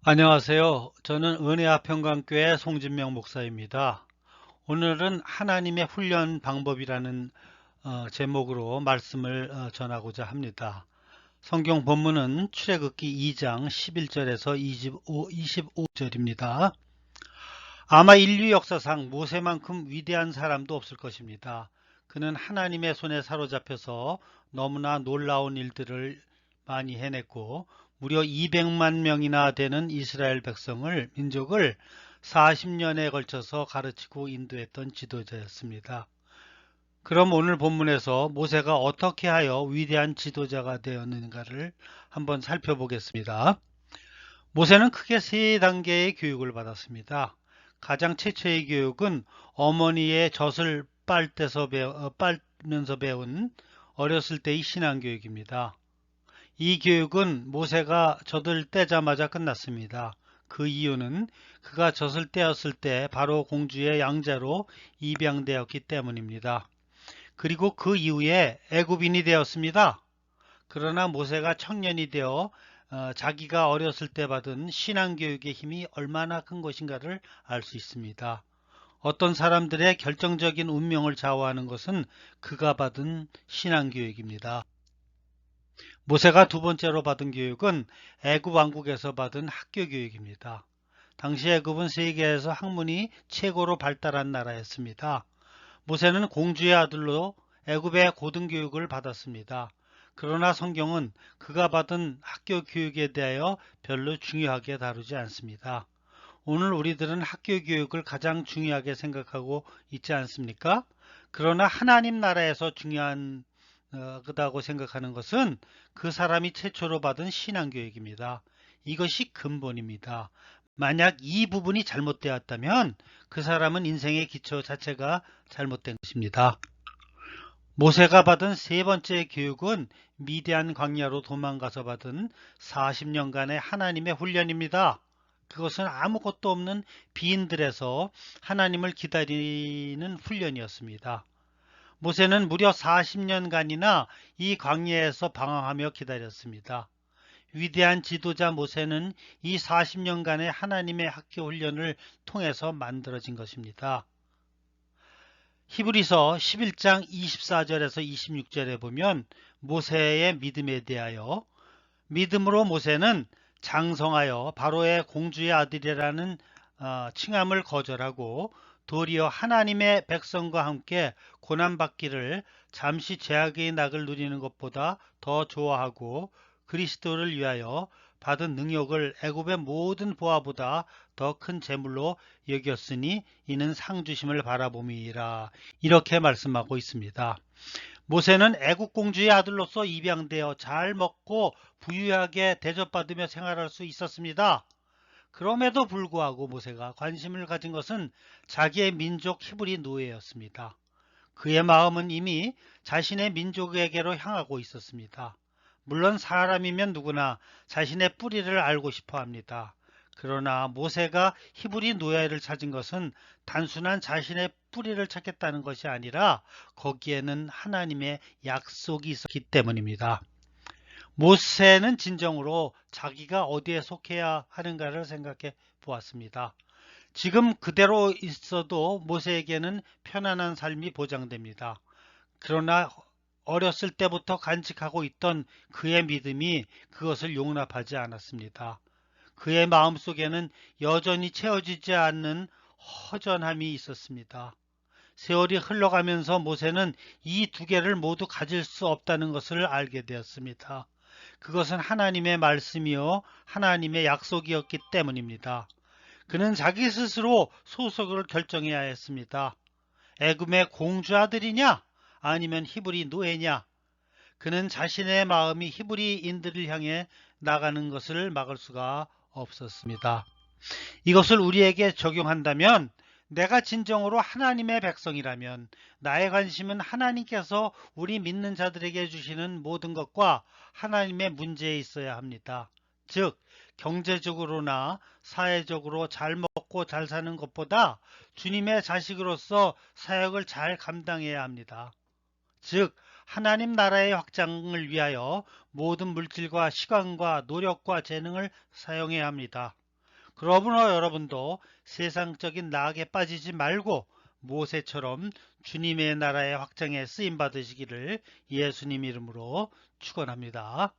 안녕하세요. 저는 은혜화평강교회 송진명 목사입니다. 오늘은 하나님의 훈련 방법이라는 제목으로 말씀을 전하고자 합니다. 성경 본문은 출애굽기 2장 11절에서 25절입니다. 아마 인류 역사상 모세만큼 위대한 사람도 없을 것입니다. 그는 하나님의 손에 사로잡혀서 너무나 놀라운 일들을 많이 해냈고 무려 200만 명이나 되는 이스라엘 민족을 40년에 걸쳐서 가르치고 인도했던 지도자였습니다. 그럼 오늘 본문에서 모세가 어떻게 하여 위대한 지도자가 되었는가를 한번 살펴보겠습니다. 모세는 크게 세 단계의 교육을 받았습니다. 가장 최초의 교육은 어머니의 젖을 빨면서 배운 어렸을 때의 신앙교육입니다. 이 교육은 모세가 젖을 떼자마자 끝났습니다. 그 이유는 그가 젖을 떼었을 때 바로 공주의 양자로 입양되었기 때문입니다. 그리고 그 이후에 애굽인이 되었습니다. 그러나 모세가 청년이 되어 자기가 어렸을 때 받은 신앙교육의 힘이 얼마나 큰 것인가를 알 수 있습니다. 어떤 사람들의 결정적인 운명을 좌우하는 것은 그가 받은 신앙교육입니다. 모세가 두 번째로 받은 교육은 애굽 왕국에서 받은 학교 교육입니다. 당시 애굽은 세계에서 학문이 최고로 발달한 나라였습니다. 모세는 공주의 아들로 애굽의 고등교육을 받았습니다. 그러나 성경은 그가 받은 학교 교육에 대하여 별로 중요하게 다루지 않습니다. 오늘 우리들은 학교 교육을 가장 중요하게 생각하고 있지 않습니까? 그러나 하나님 나라에서 중요하다고 생각하는 것은 그 사람이 최초로 받은 신앙교육입니다. 이것이 근본입니다. 만약 이 부분이 잘못되었다면 그 사람은 인생의 기초 자체가 잘못된 것입니다. 모세가 받은 세 번째 교육은 미디안 광야로 도망가서 받은 40년간의 하나님의 훈련입니다. 그것은 아무것도 없는 비인들에서 하나님을 기다리는 훈련이었습니다. 모세는 무려 40년간이나 이 광야에서 방황하며 기다렸습니다. 위대한 지도자 모세는 이 40년간의 하나님의 학교 훈련을 통해서 만들어진 것입니다. 히브리서 11장 24절에서 26절에 보면 모세의 믿음에 대하여 믿음으로 모세는 장성하여 바로의 공주의 아들이라는 칭함을 거절하고 도리어 하나님의 백성과 함께 고난받기를 잠시 죄악의 낙을 누리는 것보다 더 좋아하고 그리스도를 위하여 받은 능욕을 애굽의 모든 보화보다 더 큰 재물로 여겼으니 이는 상 주심을 바라봄이라 이렇게 말씀하고 있습니다. 모세는 애국 공주의 아들로서 입양되어 잘 먹고 부유하게 대접받으며 생활할 수 있었습니다. 그럼에도 불구하고 모세가 관심을 가진 것은 자기의 민족 히브리 노예였습니다. 그의 마음은 이미 자신의 민족에게로 향하고 있었습니다. 물론 사람이면 누구나 자신의 뿌리를 알고 싶어 합니다. 그러나 모세가 히브리 노예를 찾은 것은 단순한 자신의 뿌리를 찾겠다는 것이 아니라 거기에는 하나님의 약속이 있었기 때문입니다. 모세는 진정으로 자기가 어디에 속해야 하는가를 생각해 보았습니다. 지금 그대로 있어도 모세에게는 편안한 삶이 보장됩니다. 그러나 어렸을 때부터 간직하고 있던 그의 믿음이 그것을 용납하지 않았습니다. 그의 마음속에는 여전히 채워지지 않는 허전함이 있었습니다. 세월이 흘러가면서 모세는 이 두 개를 모두 가질 수 없다는 것을 알게 되었습니다. 그것은 하나님의 말씀이요 하나님의 약속이었기 때문입니다. 그는 자기 스스로 소속을 결정해야 했습니다. 애굽의 공주 아들이냐 아니면 히브리 노예냐. 그는 자신의 마음이 히브리인들을 향해 나가는 것을 막을 수가 없었습니다. 이것을 우리에게 적용한다면 내가 진정으로 하나님의 백성이라면 나의 관심은 하나님께서 우리 믿는 자들에게 주시는 모든 것과 하나님의 문제에 있어야 합니다. 즉 경제적으로나 사회적으로 잘 먹고 잘 사는 것보다 주님의 자식으로서 사역을 잘 감당해야 합니다. 즉 하나님 나라의 확장을 위하여 모든 물질과 시간과 노력과 재능을 사용해야 합니다. 그러므로 여러분도 세상적인 나락에 빠지지 말고 모세처럼 주님의 나라의 확장에 쓰임 받으시기를 예수님 이름으로 축원합니다.